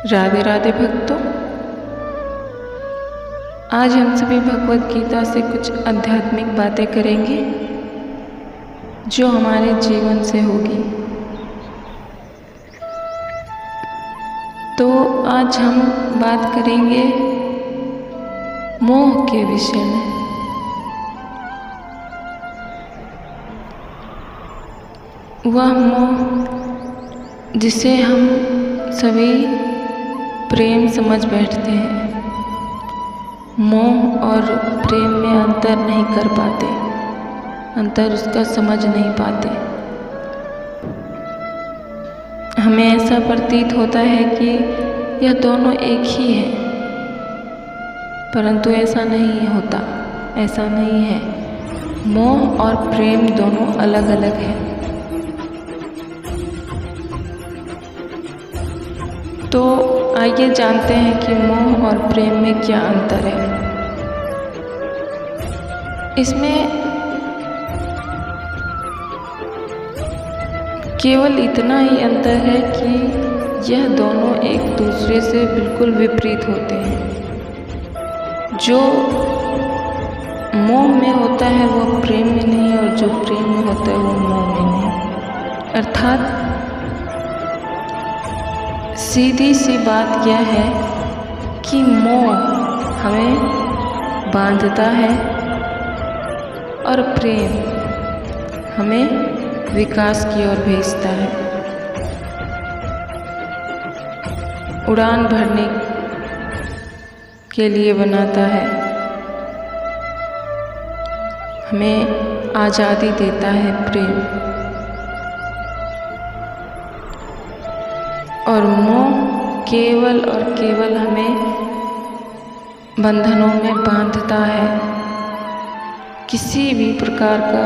राधे राधे भक्तों, आज हम सभी भगवत गीता से कुछ आध्यात्मिक बातें करेंगे जो हमारे जीवन से होगी। तो आज हम बात करेंगे मोह के विषय में। वह मोह जिसे हम सभी प्रेम समझ बैठते हैं। मोह और प्रेम में अंतर नहीं कर पाते, अंतर उसका समझ नहीं पाते। हमें ऐसा प्रतीत होता है कि यह दोनों एक ही है, परंतु ऐसा नहीं होता, ऐसा नहीं है। मोह और प्रेम दोनों अलग अलग हैं। तो आइए जानते हैं कि मोह और प्रेम में क्या अंतर है। इसमें केवल इतना ही अंतर है कि यह दोनों एक दूसरे से बिल्कुल विपरीत होते हैं। जो मोह में होता है वो प्रेम में नहीं, और जो प्रेम में होता है वो मोह में नहीं। अर्थात सीधी सी बात यह है कि मोह हमें बांधता है और प्रेम हमें विकास की ओर भेजता है, उड़ान भरने के लिए बनाता है, हमें आज़ादी देता है प्रेम। और मोह केवल और केवल हमें बंधनों में बांधता है, किसी भी प्रकार का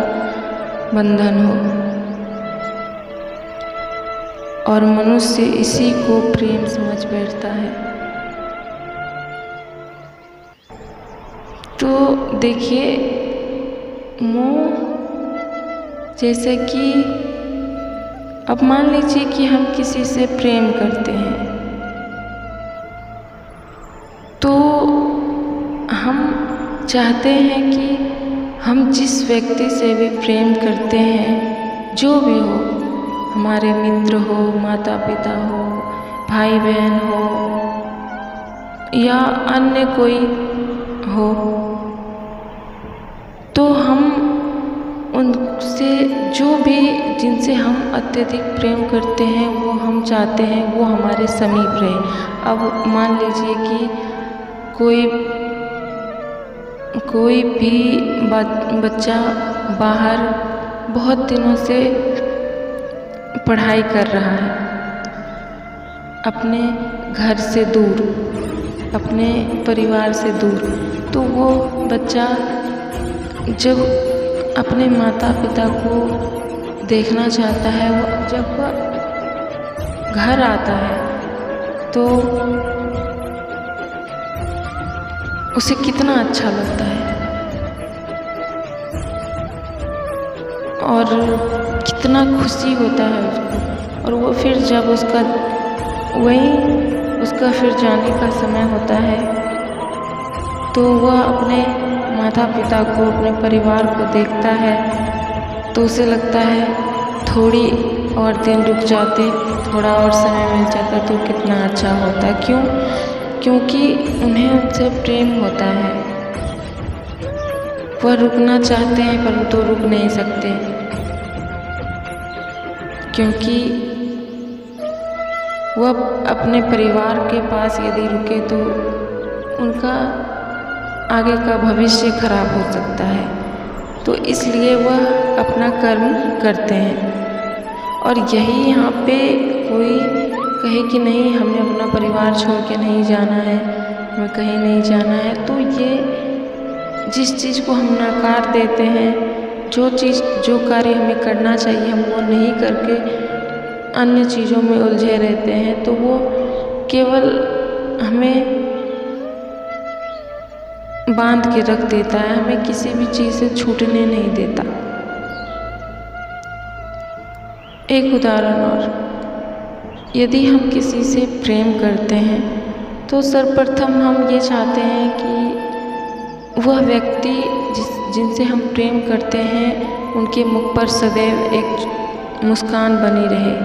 बंधन हो, और मनुष्य इसी को प्रेम समझ बैठता है। तो देखिए, मोह जैसे कि अब मान लीजिए कि हम किसी से प्रेम करते हैं, तो हम चाहते हैं कि हम जिस व्यक्ति से भी प्रेम करते हैं, जो भी हो, हमारे मित्र हो, माता पिता हो, भाई बहन हो, या अन्य कोई हो, तो हम उनसे जो भी जिनसे हम अत्यधिक प्रेम करते हैं वो हम चाहते हैं वो हमारे समीप रहे। अब मान लीजिए कि कोई भी बच्चा बाहर बहुत दिनों से पढ़ाई कर रहा है, अपने घर से दूर, अपने परिवार से दूर, तो वो बच्चा जब अपने माता पिता को देखना चाहता है, वो जब वह घर आता है तो उसे कितना अच्छा लगता है और कितना खुशी होता है उसको। और वो फिर जब उसका फिर जाने का समय होता है, तो वह अपने माता पिता को, अपने परिवार को देखता है, तो उसे लगता है थोड़ी और दिन रुक जाते, थोड़ा और समय मिल जाता तो कितना अच्छा होता। क्यों? क्योंकि उन्हें उनसे प्रेम होता है। वह रुकना चाहते हैं परंतु रुक नहीं सकते, क्योंकि वह अपने परिवार के पास यदि रुके तो उनका आगे का भविष्य खराब हो सकता है। तो इसलिए वह अपना कर्म करते हैं। और यही यहाँ पे कोई कहे कि नहीं, हमें अपना परिवार छोड़ के नहीं जाना है, हमें कहीं नहीं जाना है, तो ये जिस चीज़ को हम नकार देते हैं, जो कार्य हमें करना चाहिए हम वो नहीं करके अन्य चीज़ों में उलझे रहते हैं, तो वो केवल हमें बांध के रख देता है, हमें किसी भी चीज़ से छूटने नहीं देता। एक उदाहरण और, यदि हम किसी से प्रेम करते हैं तो सर्वप्रथम हम ये चाहते हैं कि वह व्यक्ति जिनसे हम प्रेम करते हैं उनके मुख पर सदैव एक मुस्कान बनी रहे,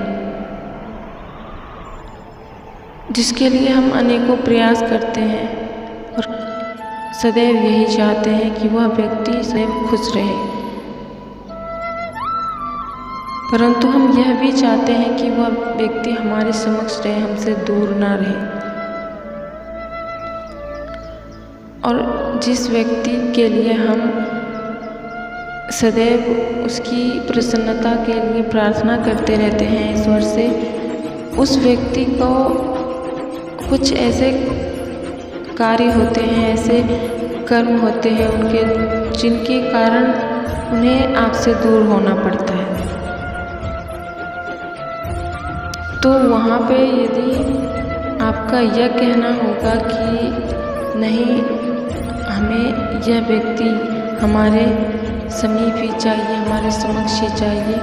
जिसके लिए हम अनेकों प्रयास करते हैं और सदैव यही चाहते हैं कि वह व्यक्ति सदैव खुश रहे। परंतु हम यह भी चाहते हैं कि वह व्यक्ति हमारे समक्ष रहे, हमसे दूर ना रहे। और जिस व्यक्ति के लिए हम सदैव उसकी प्रसन्नता के लिए प्रार्थना करते रहते हैं ईश्वर से, उस व्यक्ति को कुछ ऐसे कार्य होते हैं, ऐसे कर्म होते हैं उनके, जिनके कारण उन्हें आपसे दूर होना पड़ता है। तो वहाँ पे यदि आपका यह कहना होगा कि नहीं, हमें यह व्यक्ति हमारे समीप ही चाहिए, हमारे समक्ष ही चाहिए,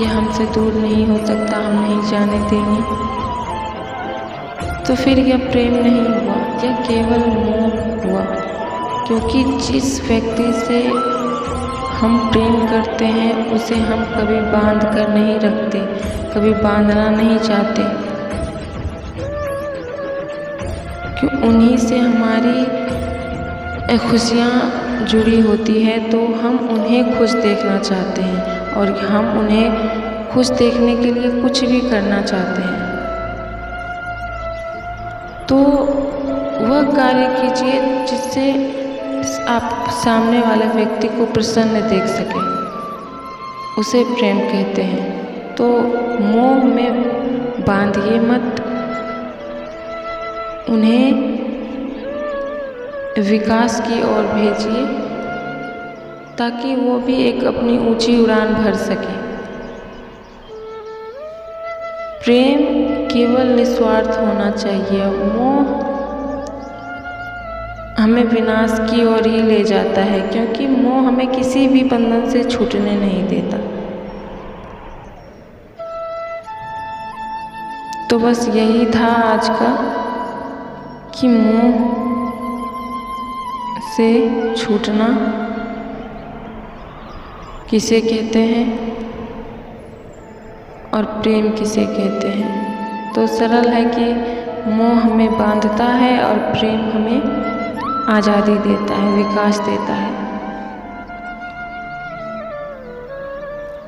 यह हमसे दूर नहीं हो सकता, हम नहीं जाने देंगे, तो फिर यह प्रेम नहीं हुआ, यह केवल मोह हुआ। क्योंकि जिस व्यक्ति से हम प्रेम करते हैं उसे हम कभी बांध कर नहीं रखते, कभी बांधना नहीं चाहते, कि उन्हीं से हमारी खुशियाँ जुड़ी होती है, तो हम उन्हें खुश देखना चाहते हैं और हम उन्हें खुश देखने के लिए कुछ भी करना चाहते हैं। तो वह कार्य कीजिए जिससे आप सामने वाले व्यक्ति को प्रसन्न देख सकें, उसे प्रेम कहते हैं। तो मोह में बांधिए मत, उन्हें विकास की ओर भेजिए ताकि वो भी एक अपनी ऊंची उड़ान भर सके। प्रेम केवल निस्वार्थ होना चाहिए। मोह हमें विनाश की ओर ही ले जाता है, क्योंकि मोह हमें किसी भी बंधन से छूटने नहीं देता। तो बस यही था आज का कि मोह से छूटना किसे कहते हैं और प्रेम किसे कहते हैं। तो सरल है कि मोह हमें बांधता है और प्रेम हमें आज़ादी देता है, विकास देता है।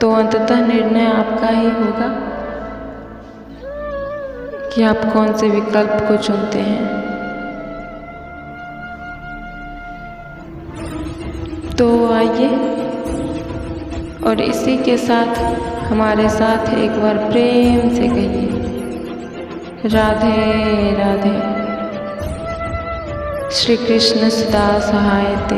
तो अंततः निर्णय आपका ही होगा कि आप कौन से विकल्प को चुनते हैं। तो आइए और इसी के साथ हमारे साथ एक बार प्रेम से कहिए, राधे राधे। श्री कृष्ण सदा सहायते।